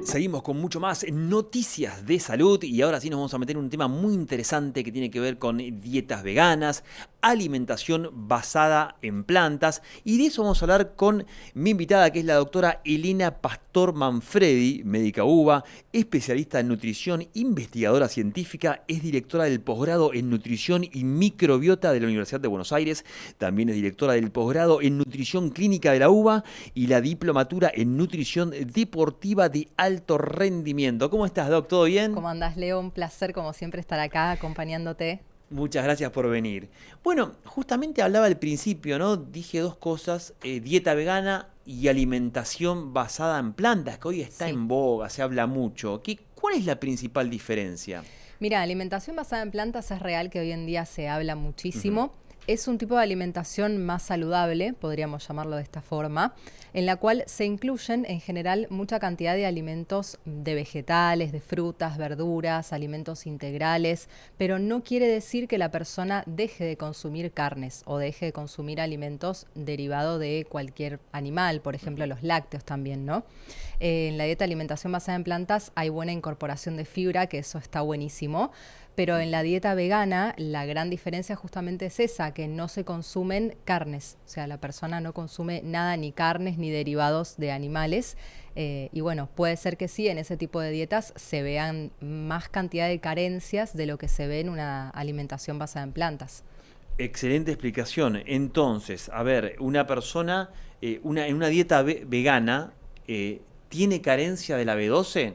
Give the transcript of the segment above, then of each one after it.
Seguimos con mucho más noticias de salud y ahora sí nos vamos a meter en un tema muy interesante que tiene que ver con dietas veganas, alimentación basada en plantas y de eso vamos a hablar con mi invitada que es la doctora Elena Pastor Manfredi, médica UBA, especialista en nutrición, investigadora científica, es directora del posgrado en nutrición y microbiota de la Universidad de Buenos Aires, también es directora del posgrado en nutrición clínica de la UBA y la diplomatura en nutrición deportiva de alto rendimiento. ¿Cómo estás, Doc? ¿Todo bien? ¿Cómo andás, Leo? Un placer, como siempre, estar acá acompañándote. Muchas gracias por venir. Bueno, justamente hablaba al principio, ¿no? Dije dos cosas, dieta vegana y alimentación basada en plantas, que hoy está Sí. en boga, se habla mucho. ¿Cuál es la principal diferencia? Mira, alimentación basada en plantas es real que hoy en día se habla Ujú. muchísimo. Es un tipo de alimentación más saludable, podríamos llamarlo de esta forma, en la cual se incluyen en general mucha cantidad de alimentos de vegetales, de frutas, verduras, alimentos integrales, pero no quiere decir que la persona deje de consumir carnes o deje de consumir alimentos derivados de cualquier animal, por ejemplo los lácteos también, ¿no? En la dieta de alimentación basada en plantas hay buena incorporación de fibra, que eso está buenísimo. Pero en la dieta vegana la gran diferencia justamente es esa, que no se consumen carnes. O sea, la persona no consume nada, ni carnes, ni derivados de animales. Y bueno, puede ser que sí, en ese tipo de dietas se vean más cantidad de carencias de lo que se ve en una alimentación basada en plantas. Excelente explicación. Entonces, a ver, una persona en una dieta vegana tiene carencia de la B12.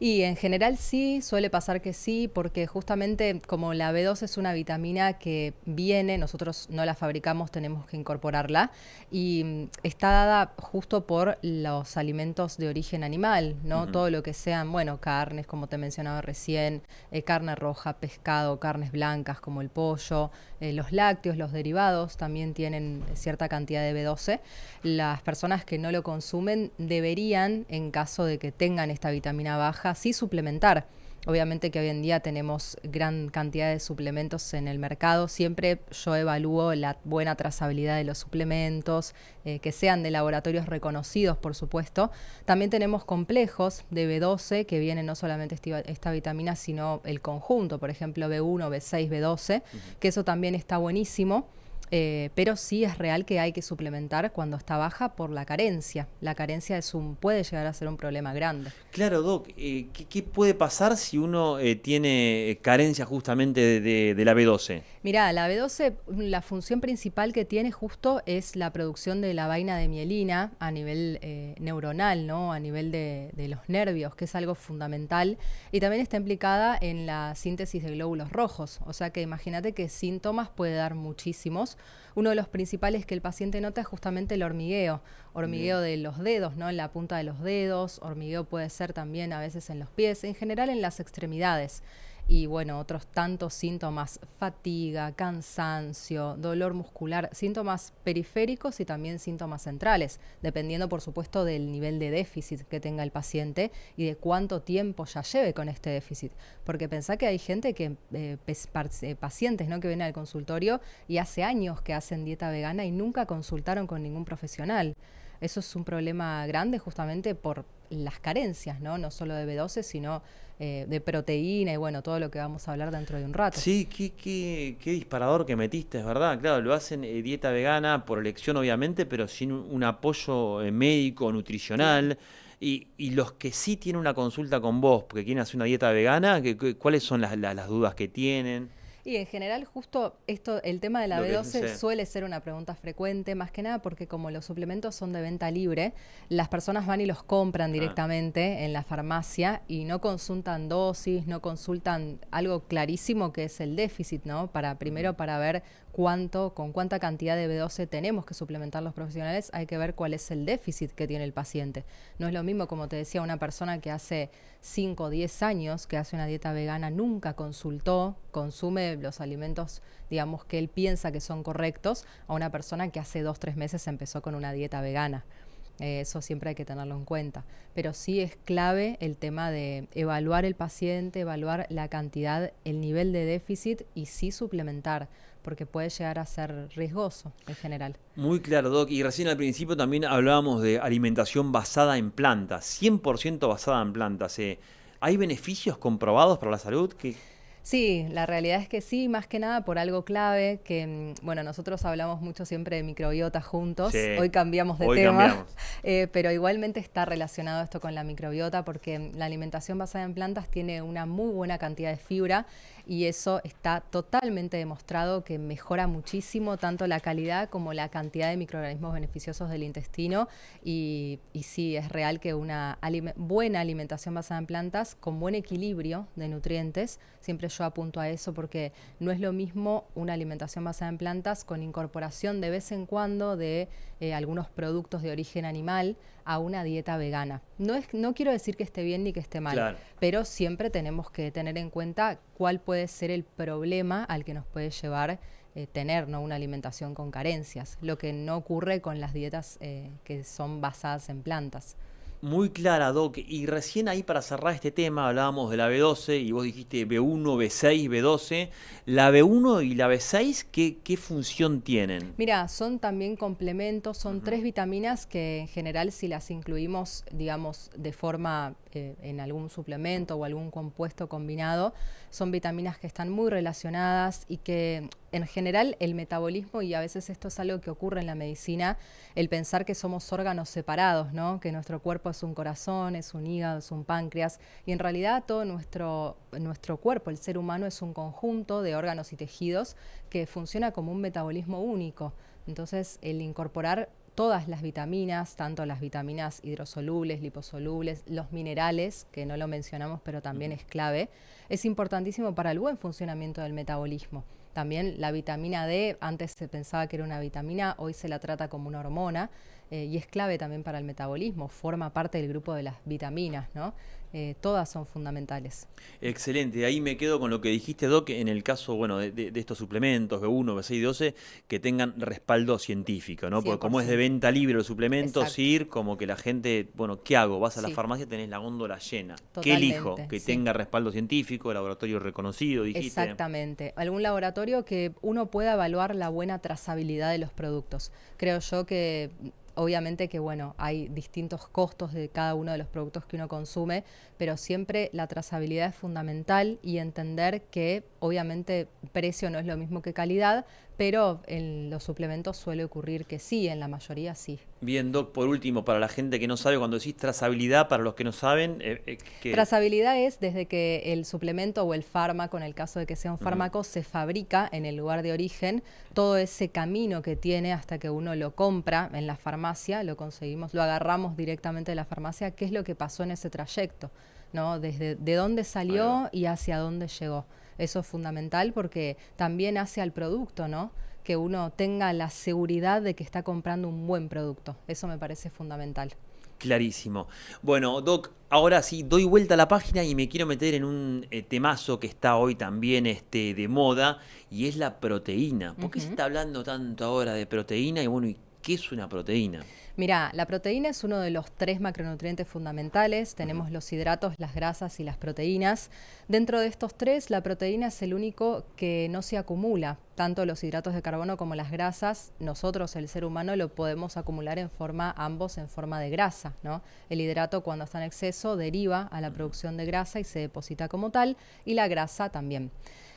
Y en general sí, suele pasar que sí, porque justamente como la B12 es una vitamina que viene, nosotros no la fabricamos, tenemos que incorporarla, y está dada justo por los alimentos de origen animal, ¿no? Ujú. Todo lo que sean, bueno, carnes, como te mencionaba recién, carne roja, pescado, carnes blancas como el pollo, los lácteos, los derivados también tienen cierta cantidad de B12. Las personas que no lo consumen deberían, en caso de que tengan esta vitamina baja, sí suplementar. Obviamente que hoy en día tenemos gran cantidad de suplementos en el mercado. Siempre yo evalúo la buena trazabilidad de los suplementos, que sean de laboratorios reconocidos, por supuesto. También tenemos complejos de B12 que vienen no solamente esta vitamina, sino el conjunto, por ejemplo B1, B6, B12, Ujú. que eso también está buenísimo. Pero sí es real que hay que suplementar cuando está baja por la carencia. La carencia puede llegar a ser un problema grande. Claro, Doc, ¿qué puede pasar si uno tiene carencia justamente de la B12? Mirá, la B12, la función principal que tiene justo es la producción de la vaina de mielina a nivel neuronal, ¿no? A nivel de los nervios, que es algo fundamental. Y también está implicada en la síntesis de glóbulos rojos. O sea que imagínate que síntomas puede dar muchísimos. Uno de los principales que el paciente nota es justamente el hormigueo. Bien. Hormigueo de los dedos, ¿no? En la punta de los dedos. Hormigueo puede ser también a veces en los pies, en general en las extremidades. Y bueno, otros tantos síntomas, fatiga, cansancio, dolor muscular, síntomas periféricos y también síntomas centrales, dependiendo por supuesto del nivel de déficit que tenga el paciente y de cuánto tiempo ya lleve con este déficit. Porque pensá que hay gente que, pacientes, ¿no? Que vienen al consultorio y hace años que hacen dieta vegana y nunca consultaron con ningún profesional. Eso es un problema grande justamente por las carencias, ¿no? No solo de B12, sino de proteína y bueno, todo lo que vamos a hablar dentro de un rato. Sí, qué disparador que metiste, es verdad. Claro, lo hacen dieta vegana por elección, obviamente, pero sin un apoyo médico, Claro. nutricional. Y los que sí tienen una consulta con vos, porque quieren hacer una dieta vegana, ¿cuáles son las dudas que tienen? Y en general, justo esto, el tema de la Lo que es, B12 suele ser una pregunta frecuente, más que nada porque como los suplementos son de venta libre, las personas van y los compran ah, directamente en la farmacia y no consultan dosis, no consultan algo clarísimo que es el déficit, ¿no? ujú. Primero para ver con cuánta cantidad de B12 tenemos que suplementar los profesionales, hay que ver cuál es el déficit que tiene el paciente. No es lo mismo, como te decía, una persona que hace 5 o 10 años que hace una dieta vegana, nunca consultó, consume los alimentos, digamos, que él piensa que son correctos, a una persona que hace 2 o 3 meses empezó con una dieta vegana. Eso siempre hay que tenerlo en cuenta. Pero sí es clave el tema de evaluar el paciente, evaluar la cantidad, el nivel de déficit y sí suplementar, porque puede llegar a ser riesgoso en general. Muy claro, Doc. Y recién al principio también hablábamos de alimentación basada en plantas, 100% basada en plantas. ¿Hay beneficios comprobados para la salud? Sí, la realidad es que sí, más que nada por algo clave, que bueno, nosotros hablamos mucho siempre de microbiota juntos, Sí, hoy cambiamos de hoy tema, cambiamos. pero igualmente está relacionado esto con la microbiota porque la alimentación basada en plantas tiene una muy buena cantidad de fibra y eso está totalmente demostrado que mejora muchísimo tanto la calidad como la cantidad de microorganismos beneficiosos del intestino y sí, es real que una buena alimentación basada en plantas con buen equilibrio de nutrientes, siempre yo apunto a eso porque no es lo mismo una alimentación basada en plantas con incorporación de vez en cuando de algunos productos de origen animal a una dieta vegana. No quiero decir que esté bien ni que esté mal, Claro. pero siempre tenemos que tener en cuenta cuál puede ser el problema al que nos puede llevar tener, ¿no?, una alimentación con carencias, lo que no ocurre con las dietas que son basadas en plantas. Muy clara, Doc. Y recién ahí para cerrar este tema hablábamos de la B12 y vos dijiste B1, B6, B12. ¿La B1 y la B6 qué función tienen? Mira, son también complementos, son Ujú. tres vitaminas que en general si las incluimos, digamos, de forma en algún suplemento o algún compuesto combinado, son vitaminas que están muy relacionadas y que en general el metabolismo, y a veces esto es algo que ocurre en la medicina, el pensar que somos órganos separados, ¿no? Que nuestro cuerpo es un corazón, es un hígado, es un páncreas, y en realidad todo nuestro cuerpo, el ser humano, es un conjunto de órganos y tejidos que funciona como un metabolismo único. Entonces, el incorporar todas las vitaminas, tanto las vitaminas hidrosolubles, liposolubles, los minerales, que no lo mencionamos, pero también es clave, es importantísimo para el buen funcionamiento del metabolismo. También la vitamina D, antes se pensaba que era una vitamina, hoy se la trata como una hormona y es clave también para el metabolismo, forma parte del grupo de las vitaminas, ¿no? Todas son fundamentales. Excelente, ahí me quedo con lo que dijiste, Doc, en el caso, bueno, de estos suplementos, B1, B6, B12, que tengan respaldo científico, ¿no? Porque como es de 100%. venta libre los suplementos, Exacto. ir como que la gente, bueno, ¿qué hago? Vas a la Sí, farmacia, tenés la góndola llena. ¿Qué elijo? totalmente, Que sí. tenga respaldo científico, laboratorio reconocido, dijiste. Exactamente. Algún laboratorio que uno pueda evaluar la buena trazabilidad de los productos. Creo yo que obviamente que bueno, hay distintos costos de cada uno de los productos que uno consume, pero siempre la trazabilidad es fundamental y entender que obviamente precio no es lo mismo que calidad, pero en los suplementos suele ocurrir que sí, en la mayoría sí. Bien, Doc, por último, para la gente que no sabe, cuando decís trazabilidad, para los que no saben, que... Trazabilidad es desde que el suplemento o el fármaco, en el caso de que sea un Ujú. fármaco, se fabrica en el lugar de origen, todo ese camino que tiene hasta que uno lo compra en la farmacia, lo conseguimos, lo agarramos directamente de la farmacia, qué es lo que pasó en ese trayecto, ¿no? Desde de dónde Ahí va. salió y hacia dónde llegó. Eso es fundamental porque también hace al producto, ¿no?, que uno tenga la seguridad de que está comprando un buen producto. Eso me parece fundamental. Clarísimo. Bueno, Doc, ahora sí, doy vuelta a la página y me quiero meter en un temazo que está hoy también de moda y es la proteína. ¿Por qué se Ujú. está hablando tanto ahora de proteína? Y bueno, ¿y qué es una proteína? Mira, la proteína es uno de los tres macronutrientes fundamentales. Ujú. Tenemos los hidratos, las grasas y las proteínas. Dentro de estos tres, la proteína es el único que no se acumula. Tanto los hidratos de carbono como las grasas, nosotros, el ser humano, lo podemos acumular ambos en forma de grasa, ¿no? El hidrato, cuando está en exceso, deriva a la producción de grasa y se deposita como tal, y la grasa también.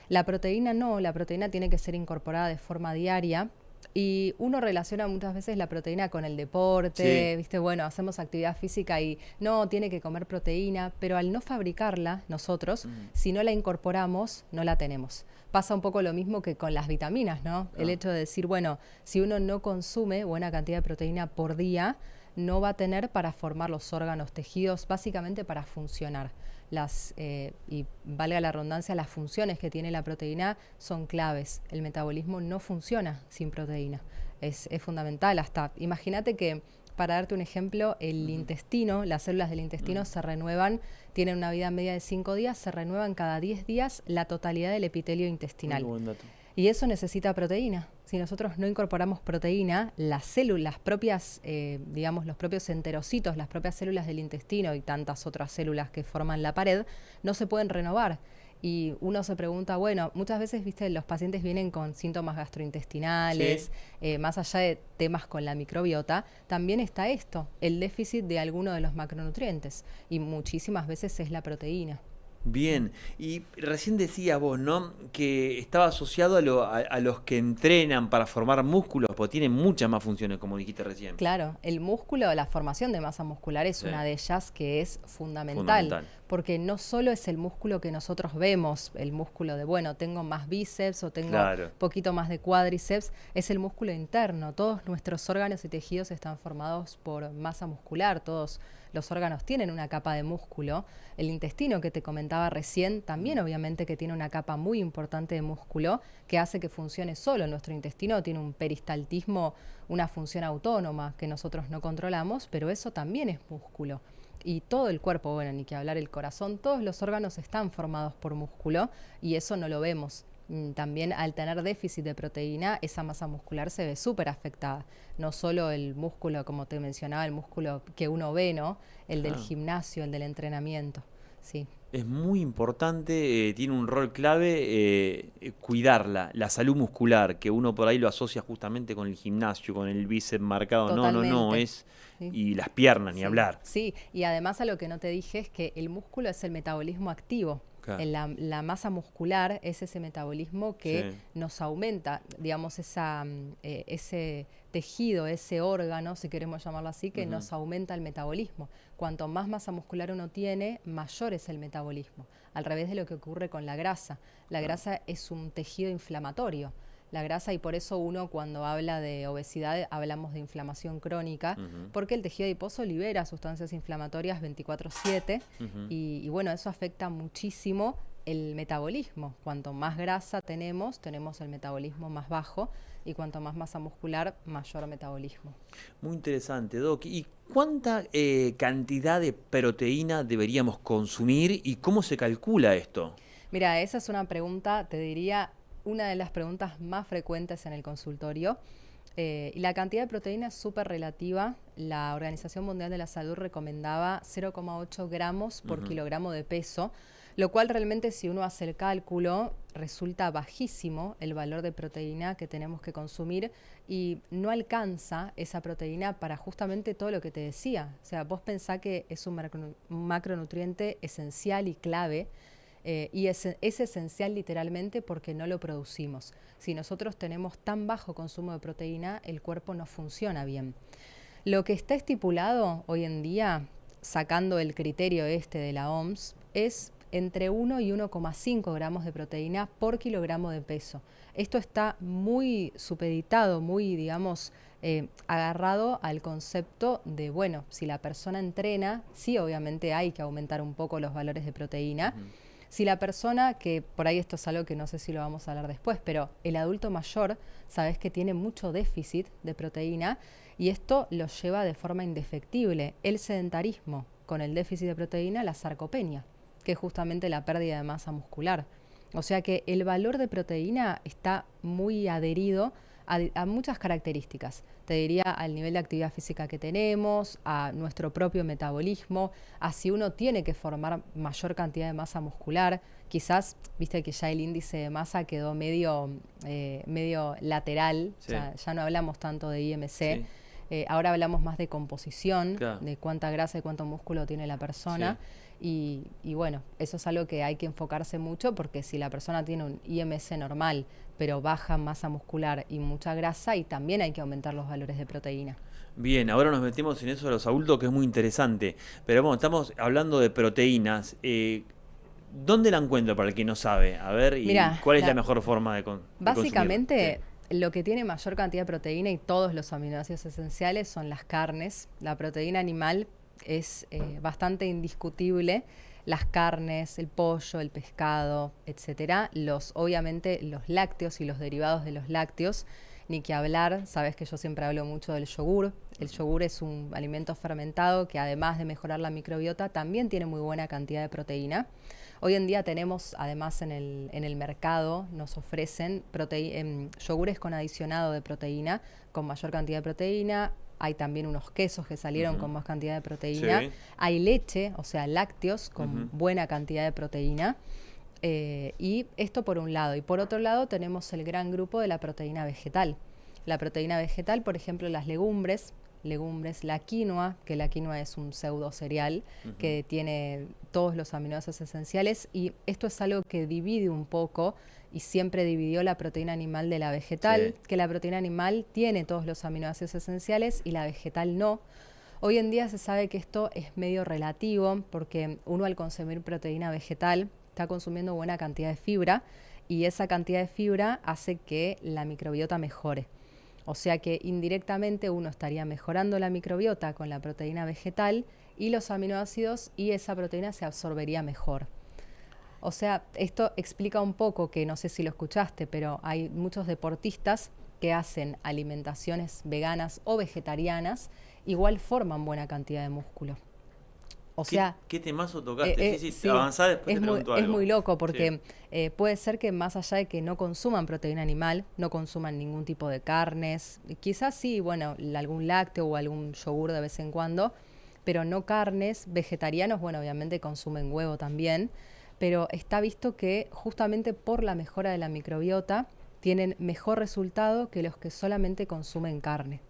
La proteína no, la proteína tiene que ser incorporada de forma diaria. Y uno relaciona muchas veces la proteína con el Sí. deporte, ¿viste? Bueno, hacemos actividad física y no, tiene que comer proteína, pero al no fabricarla nosotros, Mm. si no la incorporamos, no la tenemos. Pasa un poco lo mismo que con las vitaminas, ¿no? El Ah. hecho de decir, bueno, si uno no consume buena cantidad de proteína por día, no va a tener para formar los órganos, tejidos, básicamente para funcionar. Y valga la redundancia, las funciones que tiene la proteína son claves. El metabolismo no funciona sin proteína. Es fundamental. Hasta, imagínate que, para darte un ejemplo, el Ujú. intestino, las células del intestino Mm. se renuevan, tienen una vida media de 5 días, se renuevan cada 10 días la totalidad del epitelio Muy intestinal. buen dato. Y eso necesita proteína. si nosotros no incorporamos proteína, las células propias, digamos, los propios enterocitos, las propias células del intestino y tantas otras células que forman la pared, no se pueden renovar. Y uno se pregunta, bueno, muchas veces, viste, los pacientes vienen con síntomas gastrointestinales, más allá de temas con la microbiota, también está esto, el déficit de alguno de los macronutrientes, y muchísimas veces es la proteína. Bien, y recién decías vos, ¿no? Que estaba asociado a los que entrenan para formar músculos, porque tienen muchas más funciones, como dijiste recién. Claro, el músculo, la formación de masa muscular es Sí, una de ellas que es fundamental, fundamental. porque no solo es el músculo que nosotros vemos, el músculo de, bueno, tengo más bíceps o tengo Claro. poquito más de cuádriceps, es el músculo interno. Todos nuestros órganos y tejidos están formados por masa muscular, todos los órganos tienen una capa de músculo. El intestino que te comentaba recién también obviamente que tiene una capa muy importante de músculo que hace que funcione solo. Nuestro intestino tiene un peristaltismo, una función autónoma que nosotros no controlamos, pero eso también es músculo. Y todo el cuerpo, bueno, ni que hablar el corazón, todos los órganos están formados por músculo y eso no lo vemos. También al tener déficit de proteína, esa masa muscular se ve súper afectada. No solo el músculo, como te mencionaba, el músculo que uno ve, ¿no? El del Claro. gimnasio, el del entrenamiento. Sí, Es muy importante, tiene un rol clave cuidarla, la salud muscular, que uno por ahí lo asocia justamente con el gimnasio, con el bíceps marcado. No, no, no, totalmente. es. Sí. Y las piernas, ni Sí, hablar. sí, y además a lo que no te dije es que el músculo es el metabolismo activo. Claro. La masa muscular es ese metabolismo que Sí. nos aumenta, digamos, ese tejido, ese órgano, si queremos llamarlo así, que Ujú. nos aumenta el metabolismo. Cuanto más masa muscular uno tiene, mayor es el metabolismo, al revés de lo que ocurre con la grasa. La Claro. grasa es un tejido inflamatorio. La grasa, y por eso uno cuando habla de obesidad hablamos de inflamación crónica, Ujú, porque el tejido adiposo libera sustancias inflamatorias 24/7 ujú. y bueno, eso afecta muchísimo el metabolismo. Cuanto más grasa tenemos el metabolismo más bajo y cuanto más masa muscular, mayor metabolismo. Muy interesante, Doc. ¿Y cuánta cantidad de proteína deberíamos consumir y cómo se calcula esto? Mira, esa es una pregunta, te diría, una de las preguntas más frecuentes en el consultorio. Y la cantidad de proteína es súper relativa. La Organización Mundial de la Salud recomendaba 0,8 gramos por Ujú. kilogramo de peso, lo cual realmente si uno hace el cálculo resulta bajísimo el valor de proteína que tenemos que consumir y no alcanza esa proteína para justamente todo lo que te decía. O sea, vos pensá que es un macronutriente esencial y clave y es esencial literalmente porque no lo producimos. Si nosotros tenemos tan bajo consumo de proteína, el cuerpo no funciona bien. Lo que está estipulado hoy en día, sacando el criterio este de la OMS, es entre 1 y 1,5 gramos de proteína por kilogramo de peso. Esto está muy supeditado, muy, digamos, agarrado al concepto de, bueno, si la persona entrena, sí, obviamente hay que aumentar un poco los valores de proteína. Ujú. Si la persona, que por ahí esto es algo que no sé si lo vamos a hablar después, pero el adulto mayor, sabes que tiene mucho déficit de proteína y esto lo lleva de forma indefectible el sedentarismo con el déficit de proteína, la sarcopenia, que es justamente la pérdida de masa muscular. O sea que el valor de proteína está muy adherido a muchas características. Te diría al nivel de actividad física que tenemos, a nuestro propio metabolismo, a si uno tiene que formar mayor cantidad de masa muscular. Quizás, viste que ya el índice de masa quedó medio lateral, Sí, ya no hablamos tanto de IMC. sí, Ahora hablamos más de composición, claro, de cuánta grasa y cuánto músculo tiene la sí. persona. Y bueno, eso es algo que hay que enfocarse mucho porque si la persona tiene un IMC normal, pero baja masa muscular y mucha grasa, y también hay que aumentar los valores de proteína. Bien, ahora nos metemos en eso de los adultos, que es muy interesante. Pero bueno, estamos hablando de proteínas. ¿Dónde la encuentro para el que no sabe? A ver, ¿y Mira, cuál es la mejor forma de consumirla? básicamente lo que tiene mayor cantidad de proteína y todos los aminoácidos esenciales son las carnes. La proteína animal es bastante indiscutible. Las carnes, el pollo, el pescado, etcétera. Obviamente los lácteos y los derivados de los lácteos, ni que hablar. Sabes que yo siempre hablo mucho del yogur. El yogur es un alimento fermentado que además de mejorar la microbiota, también tiene muy buena cantidad de proteína. Hoy en día tenemos, además en el mercado, nos ofrecen yogures con adicionado de proteína, con mayor cantidad de proteína. Hay también unos quesos que salieron con más cantidad de proteína. Sí. Hay leche, o sea, lácteos con buena cantidad de proteína. Y esto por un lado. Y por otro lado tenemos el gran grupo de la proteína vegetal. La proteína vegetal, por ejemplo, las legumbres, la quinoa, que la quinoa es un pseudo cereal que tiene todos los aminoácidos esenciales, y esto es algo que divide un poco y siempre dividió la proteína animal de la vegetal, que la proteína animal tiene todos los aminoácidos esenciales y la vegetal no. Hoy en día se sabe que esto es medio relativo porque uno al consumir proteína vegetal está consumiendo buena cantidad de fibra y esa cantidad de fibra hace que la microbiota mejore. O sea que indirectamente uno estaría mejorando la microbiota con la proteína vegetal y los aminoácidos, y esa proteína se absorbería mejor. O sea, esto explica un poco, que no sé si lo escuchaste, pero hay muchos deportistas que hacen alimentaciones veganas o vegetarianas, igual forman buena cantidad de músculo. O sea, ¿Qué temazo tocaste? Sí, avanzá, después te pregunto algo. Es muy loco porque puede ser que más allá de que no consuman proteína animal, no consuman ningún tipo de carnes, quizás sí, bueno, algún lácteo o algún yogur de vez en cuando, pero no carnes. Vegetarianos, bueno, obviamente consumen huevo también, pero está visto que justamente por la mejora de la microbiota tienen mejor resultado que los que solamente consumen carne.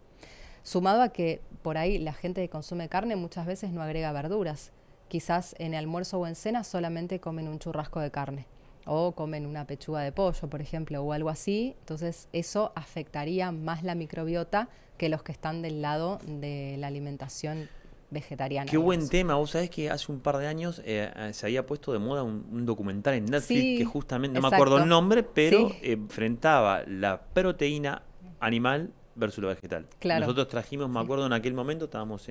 Sumado a que por ahí la gente que consume carne muchas veces no agrega verduras. Quizás en el almuerzo o en cena solamente comen un churrasco de carne o comen una pechuga de pollo, por ejemplo, o algo así. Entonces eso afectaría más la microbiota que los que están del lado de la alimentación vegetariana. Qué buen tema. Vos sabés que hace un par de años se había puesto de moda un documental en Netflix que justamente, no me acuerdo el nombre, pero enfrentaba la proteína animal versus lo vegetal. Claro. Nosotros trajimos, me acuerdo en aquel momento, estábamos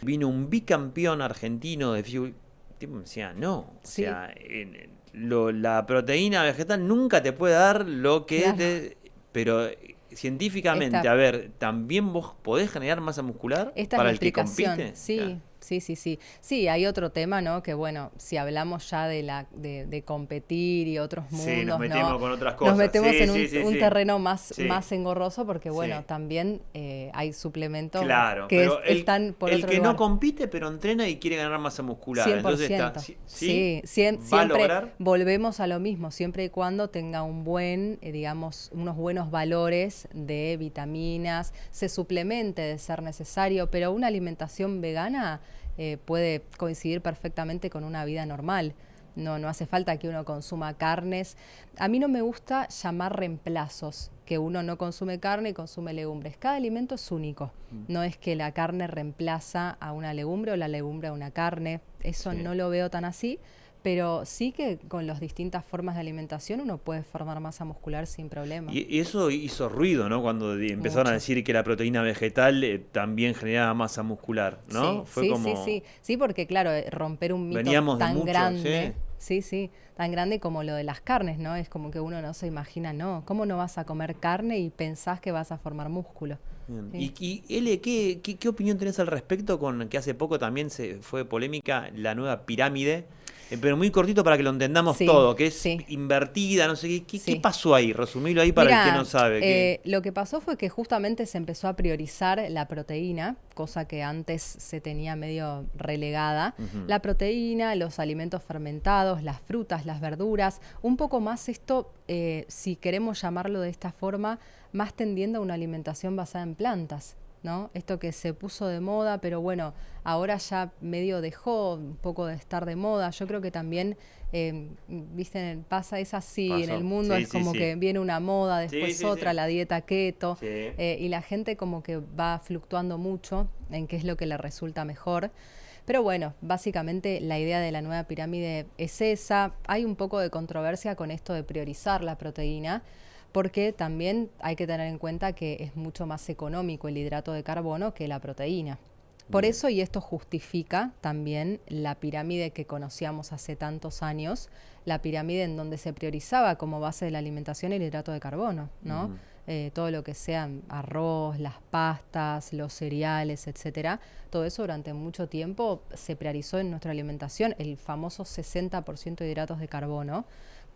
vino un bicampeón argentino de fútbol, tipo me decía, no, o sea, la proteína vegetal nunca te puede dar lo que pero científicamente, a ver, ¿también vos podés generar masa muscular para el que compite? Sí. Claro. Sí, hay otro tema, ¿no? Que bueno, si hablamos ya de competir y otros mundos, nos metemos con otras cosas. Nos metemos en un terreno más engorroso porque, bueno, también hay suplementos que están por otro lugar. El que no compite, pero entrena y quiere ganar masa muscular. 100%. Entonces siempre volvemos a lo mismo, siempre y cuando tenga un buen, digamos, unos buenos valores de vitaminas, se suplemente de ser necesario, pero una alimentación vegana puede coincidir perfectamente con una vida normal. No hace falta que uno consuma carnes. A mí no me gusta llamar reemplazos, que uno no consume carne y consume legumbres. Cada alimento es único. No es que la carne reemplaza a una legumbre o la legumbre a una carne. Eso no lo veo tan así. Pero sí que con las distintas formas de alimentación uno puede formar masa muscular sin problema. Y eso hizo ruido, ¿no? Cuando empezaron a decir que la proteína vegetal también generaba masa muscular, ¿no? Sí, porque claro, romper un mito tan grande, tan grande como lo de las carnes, ¿no? Es como que uno no se imagina, ¿no? ¿Cómo no vas a comer carne y pensás que vas a formar músculo? Y Ele, ¿qué opinión tenés al respecto con que hace poco también se fue polémica la nueva pirámide? Pero muy cortito para que lo entendamos todo, que es invertida, no sé qué. ¿Qué pasó ahí? Resumilo ahí para el que no sabe. Lo que pasó fue que justamente se empezó a priorizar la proteína, cosa que antes se tenía medio relegada. La proteína, los alimentos fermentados, las frutas, las verduras, un poco más esto, si queremos llamarlo de esta forma, más tendiendo a una alimentación basada en plantas, ¿no? Esto que se puso de moda, pero bueno, ahora ya medio dejó un poco de estar de moda. Yo creo que también, viste, es así en el mundo, es como que viene una moda, después otra, la dieta keto, y la gente como que va fluctuando mucho en qué es lo que le resulta mejor. Pero bueno, básicamente la idea de la nueva pirámide es esa. Hay un poco de controversia con esto de priorizar la proteína, porque también hay que tener en cuenta que es mucho más económico el hidrato de carbono que la proteína. Por eso, y esto justifica también la pirámide que conocíamos hace tantos años, la pirámide en donde se priorizaba como base de la alimentación el hidrato de carbono, ¿no? todo lo que sean arroz, las pastas, los cereales, etcétera. Todo eso durante mucho tiempo se priorizó en nuestra alimentación, el famoso 60% de hidratos de carbono,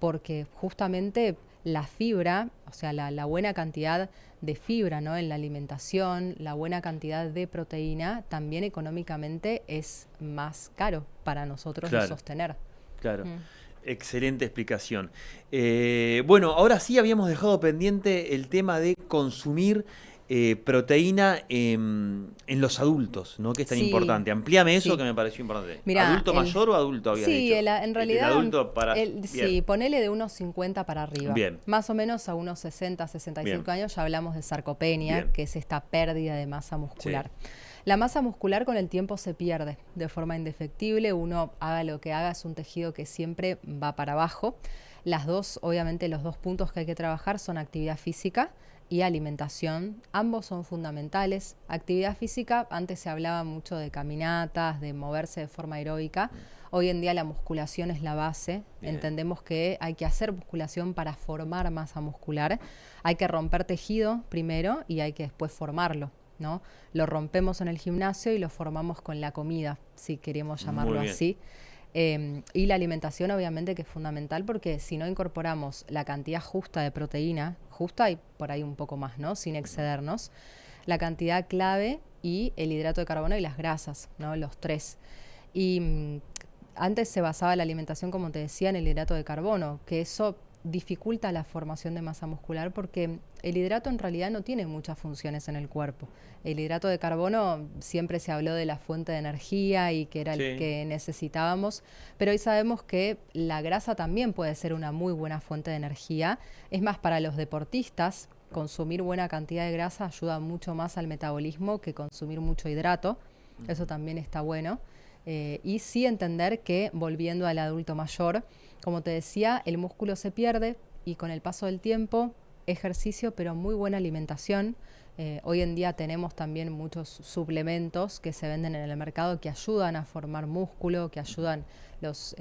porque justamente la fibra, o sea, la buena cantidad de fibra, ¿no?, en la alimentación, la buena cantidad de proteína, también económicamente es más caro para nosotros de sostener. Claro. Excelente explicación. Bueno, ahora sí habíamos dejado pendiente el tema de consumir proteína en los adultos, ¿no? Que es tan importante. Amplíame eso que me pareció importante. Mirá, ¿Adulto mayor o adulto había dicho? En realidad, el adulto para... sí, ponele de unos 50 para arriba. Bien. Más o menos a unos 60, 65 años ya hablamos de sarcopenia, que es esta pérdida de masa muscular. Sí. La masa muscular con el tiempo se pierde de forma indefectible. Uno haga lo que haga, es un tejido que siempre va para abajo. Obviamente los dos puntos que hay que trabajar son actividad física y alimentación. Ambos son fundamentales. Actividad física, antes se hablaba mucho de caminatas, de moverse de forma aeróbica. Hoy en día la musculación es la base. Bien. Entendemos que hay que hacer musculación para formar masa muscular. Hay que romper tejido primero y hay que después formarlo, ¿no? Lo rompemos en el gimnasio y lo formamos con la comida, si queremos llamarlo así. Y la alimentación obviamente que es fundamental, porque si no incorporamos la cantidad justa de proteína, justa y por ahí un poco más, ¿no?, sin excedernos, la cantidad clave y el hidrato de carbono y las grasas, ¿no?, los tres. Y antes se basaba la alimentación, como te decía, en el hidrato de carbono, que eso dificulta la formación de masa muscular porque el hidrato en realidad no tiene muchas funciones en el cuerpo. El hidrato de carbono, siempre se habló de la fuente de energía y que era el que necesitábamos, pero hoy sabemos que la grasa también puede ser una muy buena fuente de energía. Es más, para los deportistas, consumir buena cantidad de grasa ayuda mucho más al metabolismo que consumir mucho hidrato. Eso también está bueno. Y sí entender que, volviendo al adulto mayor, como te decía, el músculo se pierde y con el paso del tiempo, ejercicio, pero muy buena alimentación. Hoy en día tenemos también muchos suplementos que se venden en el mercado que ayudan a formar músculo, que ayudan los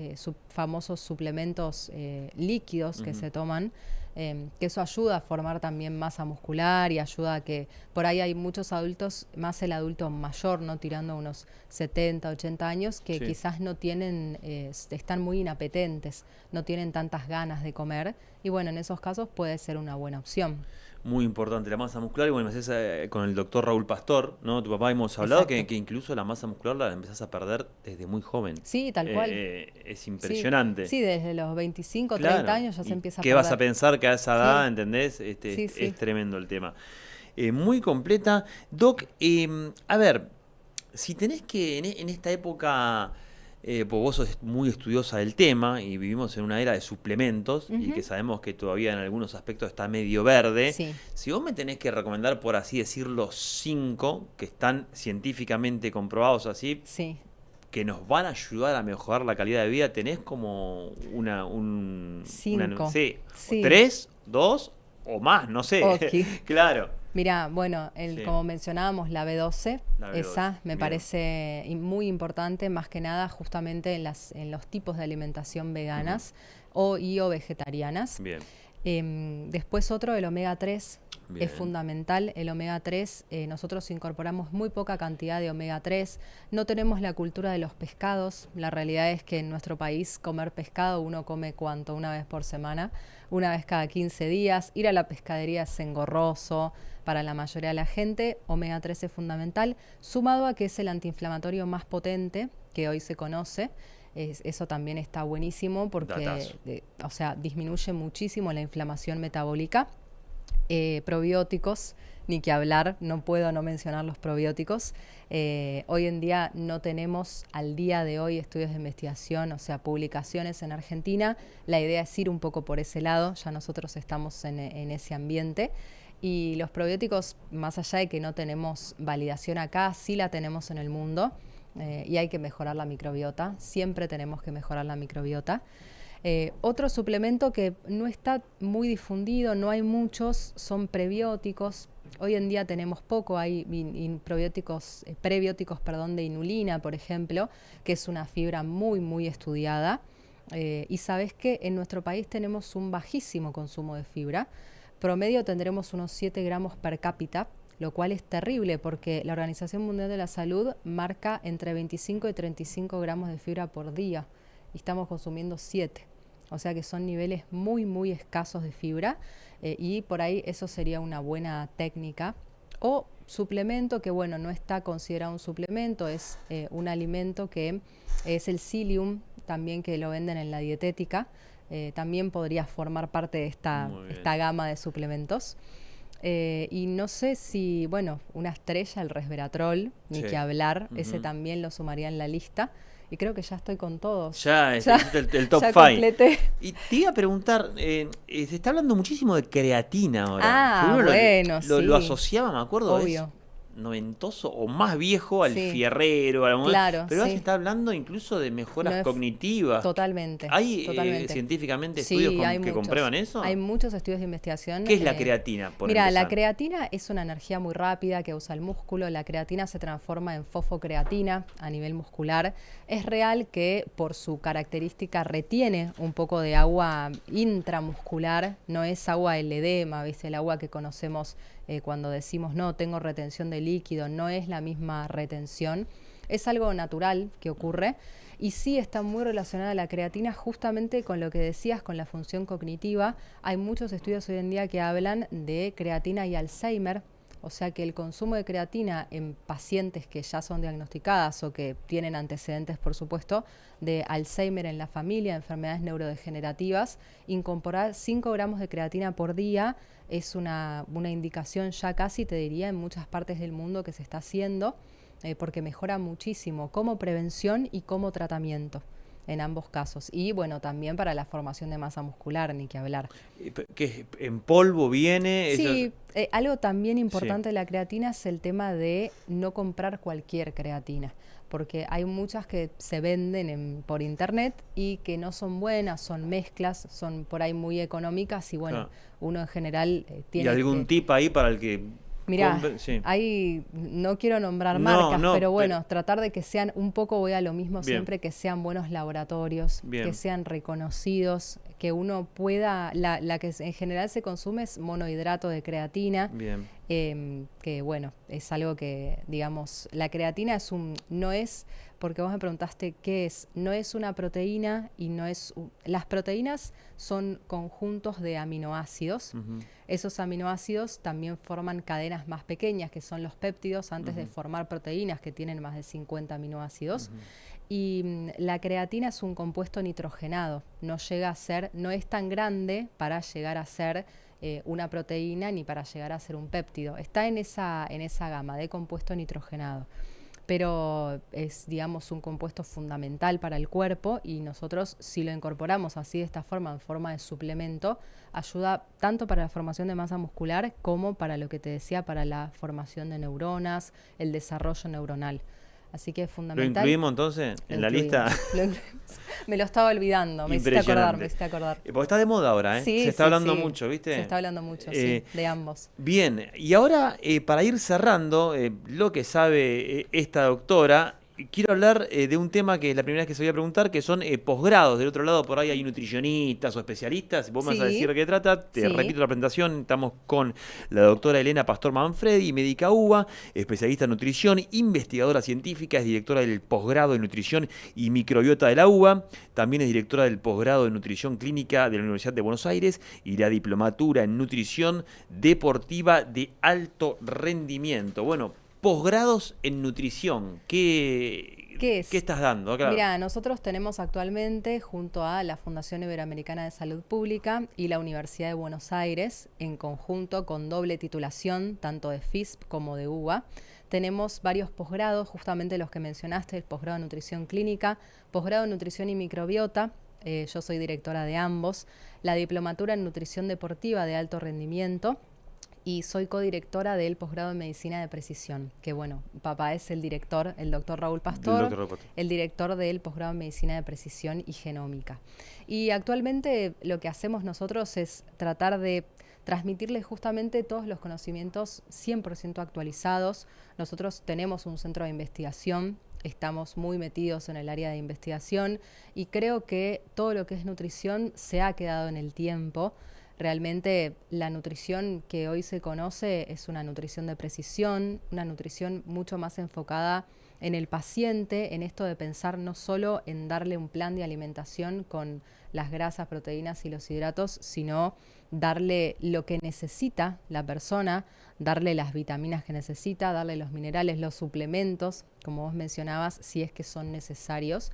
famosos suplementos líquidos que se toman, que eso ayuda a formar también masa muscular y ayuda a que por ahí hay muchos adultos, más el adulto mayor, no tirando unos 70, 80 años, que quizás no tienen, están muy inapetentes, no tienen tantas ganas de comer, y bueno, en esos casos puede ser una buena opción. Muy importante la masa muscular, y bueno, con el doctor Raúl Pastor, ¿no? Tu papá hemos hablado que incluso la masa muscular la empezás a perder desde muy joven. Sí, tal cual. Es impresionante. Sí, desde los 25, 30 años ya se empieza a perder. ¿Qué vas a pensar que a esa edad, entendés? Es tremendo el tema. Muy completa. Doc, a ver, si tenés que en esta época... pues vos sos muy estudiosa del tema y vivimos en una era de suplementos y que sabemos que todavía en algunos aspectos está medio verde. Sí. Si vos me tenés que recomendar, por así decirlo, 5 que están científicamente comprobados así, que nos van a ayudar a mejorar la calidad de vida, ¿tenés como un 5? Sí. 3, 2 o más, no sé. Okay. Claro. Mirá, bueno, como mencionábamos, la B12, esa me parece muy importante, más que nada justamente en los tipos de alimentación veganas o vegetarianas. Bien. Después otro, el omega 3. Bien. Es fundamental el omega 3. Nosotros incorporamos muy poca cantidad de omega 3. No tenemos la cultura de los pescados. La realidad es que en nuestro país comer pescado, uno come ¿cuánto? Una vez por semana, una vez cada 15 días. Ir a la pescadería es engorroso para la mayoría de la gente. Omega 3 es fundamental, sumado a que es el antiinflamatorio más potente que hoy se conoce. Eso también está buenísimo porque disminuye muchísimo la inflamación metabólica. Probióticos, ni que hablar, no puedo no mencionar los probióticos. Hoy en día no tenemos al día de hoy estudios de investigación, o sea, publicaciones en Argentina. La idea es ir un poco por ese lado, ya nosotros estamos en ese ambiente. Y los probióticos, más allá de que no tenemos validación acá, sí la tenemos en el mundo y hay que mejorar la microbiota. Siempre tenemos que mejorar la microbiota. Otro suplemento que no está muy difundido, no hay muchos, son prebióticos. Hoy en día tenemos poco, hay prebióticos de inulina, por ejemplo, que es una fibra muy, muy estudiada. Y sabes que en nuestro país tenemos un bajísimo consumo de fibra, Promedio tendremos unos 7 gramos per cápita, lo cual es terrible porque la Organización Mundial de la Salud marca entre 25 y 35 gramos de fibra por día y estamos consumiendo 7. O sea que son niveles muy, muy escasos de fibra y por ahí eso sería una buena técnica. O suplemento, que bueno, no está considerado un suplemento, es un alimento que es el psyllium, también que lo venden en la dietética. También podría formar parte de esta gama de suplementos. Y no sé si, bueno, una estrella, el resveratrol, ni que hablar, ese también lo sumaría en la lista. Y creo que ya estoy con todos. Ya es el top 5. Y te iba a preguntar, se está hablando muchísimo de creatina ahora. Bueno, lo asociaba, me acuerdo, obvio. Noventoso o más viejo al fierrero, claro, pero ahora se está hablando incluso de mejoras cognitivas. Totalmente. ¿Hay científicamente estudios que comprueban eso? Hay muchos estudios de investigación. ¿Qué es la creatina? Mira, la creatina es una energía muy rápida que usa el músculo. La creatina se transforma en fosfocreatina a nivel muscular. Es real que por su característica retiene un poco de agua intramuscular. No es agua del edema, ¿viste? El agua que conocemos cuando decimos no, tengo retención de líquido, no es la misma retención. Es algo natural que ocurre y sí está muy relacionada la creatina justamente con lo que decías, con la función cognitiva. Hay muchos estudios hoy en día que hablan de creatina y Alzheimer, o sea que el consumo de creatina en pacientes que ya son diagnosticadas o que tienen antecedentes, por supuesto, de Alzheimer en la familia, enfermedades neurodegenerativas, incorporar 5 gramos de creatina por día es una indicación ya casi, te diría, en muchas partes del mundo que se está haciendo, porque mejora muchísimo como prevención y como tratamiento en ambos casos. Y bueno, también para la formación de masa muscular, ni que hablar. ¿Qué en polvo viene? Sí, algo también importante de la creatina es el tema de no comprar cualquier creatina, porque hay muchas que se venden por internet y que no son buenas, son mezclas, son por ahí muy económicas y bueno, uno en general tiene. ¿Y algún tip ahí para el que... Mirá, ahí no quiero nombrar marcas, pero bueno, tratar de que sean, un poco voy a lo mismo siempre, que sean buenos laboratorios, que sean reconocidos, que uno pueda, la que en general se consume es monohidrato de creatina, que bueno, es algo que, digamos, la creatina no es, porque vos me preguntaste qué es, no es una proteína y no es, las proteínas son conjuntos de aminoácidos. Esos aminoácidos también forman cadenas más pequeñas, que son los péptidos, antes de formar proteínas que tienen más de 50 aminoácidos. Y la creatina es un compuesto nitrogenado, no es tan grande para llegar a ser una proteína ni para llegar a ser un péptido. Está en esa gama de compuesto nitrogenado. Pero es, digamos, un compuesto fundamental para el cuerpo y nosotros, si lo incorporamos así de esta forma, en forma de suplemento, ayuda tanto para la formación de masa muscular como para lo que te decía, para la formación de neuronas, el desarrollo neuronal. Así que es fundamental. ¿Lo incluimos entonces en la lista? Me lo estaba olvidando, me hiciste acordar. Porque está de moda ahora, ¿eh? Se está hablando mucho, ¿viste? Se está hablando mucho, sí, de ambos. Bien, y ahora para ir cerrando, lo que sabe esta doctora, quiero hablar de un tema que es la primera vez que se voy a preguntar, que son posgrados. Del otro lado por ahí hay nutricionistas o especialistas. Vos me vas a decir de qué trata. Te repito la presentación. Estamos con la doctora Elena Pastor Manfredi, médica UBA, especialista en nutrición, investigadora científica, es directora del posgrado de nutrición y microbiota de la UBA. También es directora del posgrado de nutrición clínica de la Universidad de Buenos Aires y la diplomatura en nutrición deportiva de alto rendimiento. Bueno, posgrados en nutrición, ¿qué estás dando? Claro. Mira, nosotros tenemos actualmente junto a la Fundación Iberoamericana de Salud Pública y la Universidad de Buenos Aires, en conjunto con doble titulación, tanto de FISP como de UBA, tenemos varios posgrados, justamente los que mencionaste, el posgrado de nutrición clínica, posgrado en nutrición y microbiota. Yo soy directora de ambos, la diplomatura en nutrición deportiva de alto rendimiento, y soy codirectora del posgrado en medicina de precisión, que bueno, papá es el director, el doctor Raúl Pastor, el director del posgrado en medicina de precisión y genómica. Y actualmente lo que hacemos nosotros es tratar de transmitirles justamente todos los conocimientos 100% actualizados. Nosotros tenemos un centro de investigación, estamos muy metidos en el área de investigación y creo que todo lo que es nutrición se ha quedado en el tiempo. Realmente la nutrición que hoy se conoce es una nutrición de precisión, una nutrición mucho más enfocada en el paciente, en esto de pensar no solo en darle un plan de alimentación con las grasas, proteínas y los hidratos, sino darle lo que necesita la persona, darle las vitaminas que necesita, darle los minerales, los suplementos, como vos mencionabas, si es que son necesarios.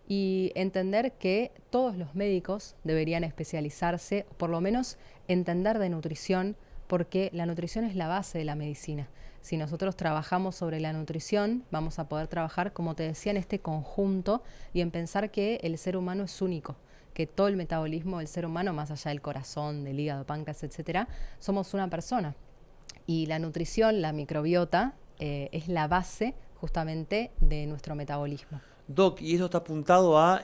Y entender que todos los médicos deberían especializarse, por lo menos entender de nutrición, porque la nutrición es la base de la medicina. Si nosotros trabajamos sobre la nutrición, vamos a poder trabajar, como te decía, en este conjunto y en pensar que el ser humano es único, que todo el metabolismo del ser humano, más allá del corazón, del hígado, páncreas, etcétera, somos una persona. Y la nutrición, la microbiota, es la base justamente de nuestro metabolismo. Doc, ¿y eso está apuntado a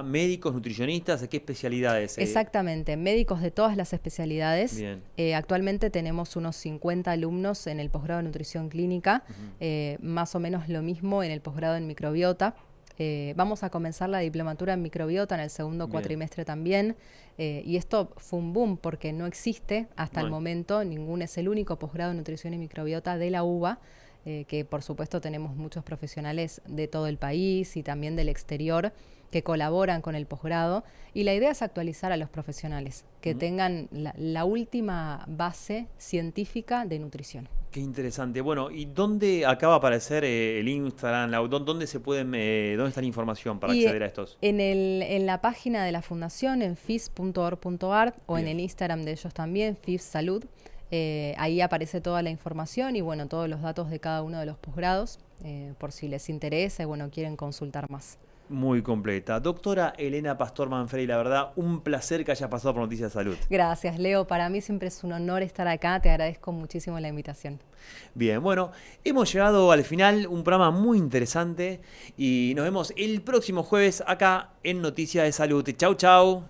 médicos, nutricionistas? ¿A qué especialidades? Exactamente, médicos de todas las especialidades. Bien. Actualmente tenemos unos 50 alumnos en el posgrado de nutrición clínica, más o menos lo mismo en el posgrado en microbiota. Vamos a comenzar la diplomatura en microbiota en el segundo cuatrimestre también. Y esto fue un boom porque no existe hasta el momento, es el único posgrado de nutrición y microbiota de la UBA. Que por supuesto tenemos muchos profesionales de todo el país y también del exterior que colaboran con el posgrado, y la idea es actualizar a los profesionales, que tengan la última base científica de nutrición. Qué interesante. Bueno, ¿y dónde acaba de aparecer el Instagram? ¿Dónde se pueden, dónde está la información para acceder a estos? En la página de la fundación, en fis.org.ar, o en el Instagram de ellos también, FIS Salud. Ahí aparece toda la información y bueno, todos los datos de cada uno de los posgrados, por si les interesa y bueno, quieren consultar más. Muy completa. Doctora Elena Pastor Manfredi, la verdad, un placer que hayas pasado por Noticias de Salud. Gracias, Leo. Para mí siempre es un honor estar acá. Te agradezco muchísimo la invitación. Bien, bueno, hemos llegado al final, un programa muy interesante y nos vemos el próximo jueves acá en Noticias de Salud. Chau, chau.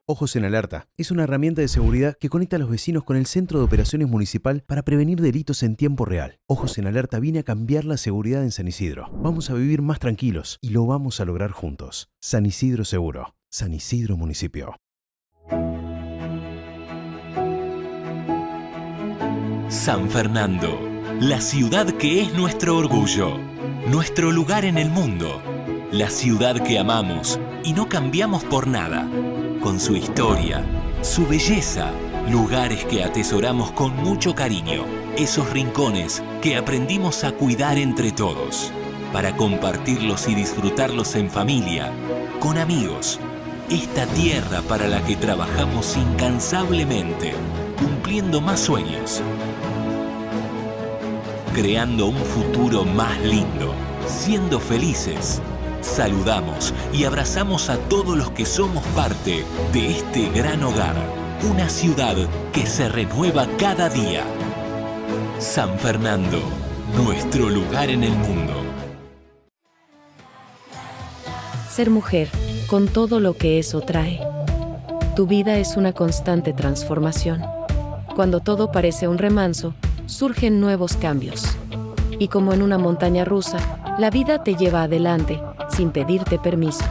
Ojos en Alerta es una herramienta de seguridad que conecta a los vecinos con el Centro de Operaciones Municipal para prevenir delitos en tiempo real. Ojos en Alerta viene a cambiar la seguridad en San Isidro. Vamos a vivir más tranquilos y lo vamos a lograr juntos. San Isidro Seguro. San Isidro Municipio. San Fernando, la ciudad que es nuestro orgullo, nuestro lugar en el mundo, la ciudad que amamos y no cambiamos por nada. Con su historia, su belleza, lugares que atesoramos con mucho cariño, esos rincones que aprendimos a cuidar entre todos, para compartirlos y disfrutarlos en familia, con amigos. Esta tierra para la que trabajamos incansablemente, cumpliendo más sueños, creando un futuro más lindo, siendo felices. Saludamos y abrazamos a todos los que somos parte de este gran hogar, una ciudad que se renueva cada día. San Fernando, nuestro lugar en el mundo. Ser mujer, con todo lo que eso trae. Tu vida es una constante transformación. Cuando todo parece un remanso, surgen nuevos cambios. Y como en una montaña rusa, la vida te lleva adelante, sin pedirte permiso.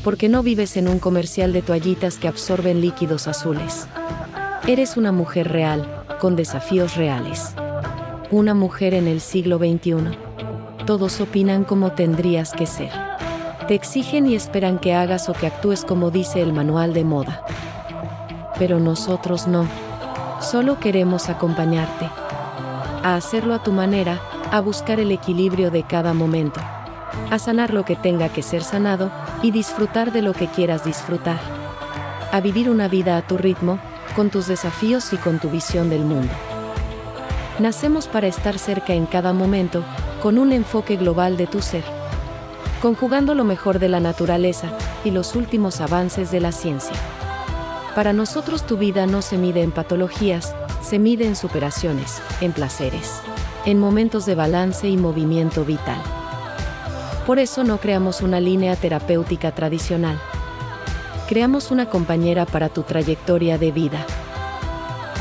porque no vives en un comercial de toallitas que absorben líquidos azules. Eres una mujer real, con desafíos reales. Una mujer en el siglo XXI. Todos opinan cómo tendrías que ser. Te exigen y esperan que hagas o que actúes como dice el manual de moda. Pero nosotros no. Solo queremos acompañarte. A hacerlo a tu manera, a buscar el equilibrio de cada momento. A sanar lo que tenga que ser sanado y disfrutar de lo que quieras disfrutar. A vivir una vida a tu ritmo, con tus desafíos y con tu visión del mundo. Nacemos para estar cerca en cada momento, con un enfoque global de tu ser. Conjugando lo mejor de la naturaleza y los últimos avances de la ciencia. Para nosotros tu vida no se mide en patologías, se mide en superaciones, en placeres, en momentos de balance y movimiento vital. Por eso no creamos una línea terapéutica tradicional. Creamos una compañera para tu trayectoria de vida.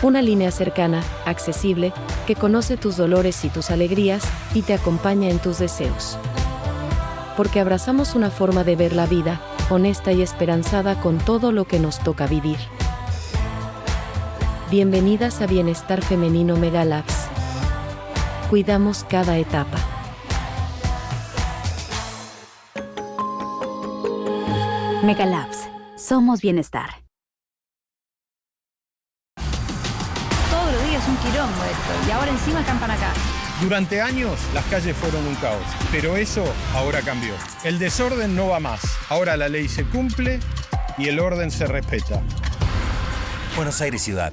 Una línea cercana, accesible, que conoce tus dolores y tus alegrías y te acompaña en tus deseos. Porque abrazamos una forma de ver la vida, honesta y esperanzada con todo lo que nos toca vivir. Bienvenidas a Bienestar Femenino Megalabs. Cuidamos cada etapa. Megalabs. Somos bienestar. Todos los días un quilombo esto, y ahora encima acampan acá. Durante años las calles fueron un caos, pero eso ahora cambió. El desorden no va más. Ahora la ley se cumple y el orden se respeta. Buenos Aires Ciudad.